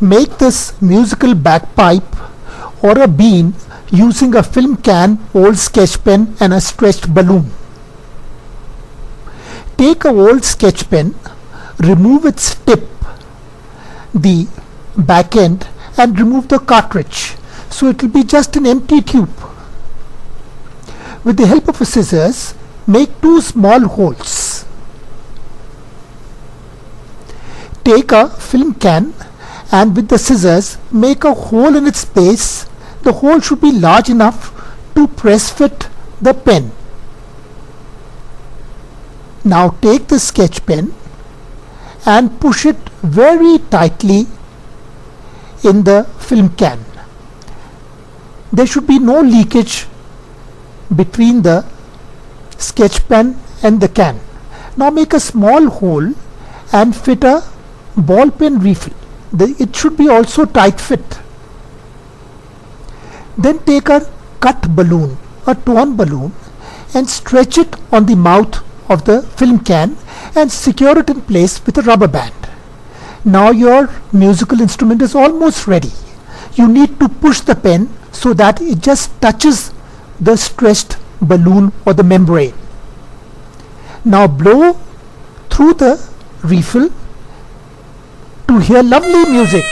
Make this musical bagpipe or a bean using a film can, old sketch pen and a stretched balloon. Take a old sketch pen, remove its tip, the back end, and remove the cartridge, so it will be just an empty tube. With the help of a scissors, make 2 small holes. Take a film can and with the scissors make a hole in its base. The hole should be large enough to press fit the pen. Now take the sketch pen and push it very tightly in the film can. There should be no leakage between the sketch pen and the can. Now make a small hole and fit a ball pen refill. It should be also tight fit. Then take a cut balloon, a torn balloon, and stretch it on the mouth of the film can and secure it in place with a rubber band. Now your musical instrument is almost ready. You need to push the pen so that it just touches the stretched balloon or the membrane. Now blow through the refill to hear lovely music.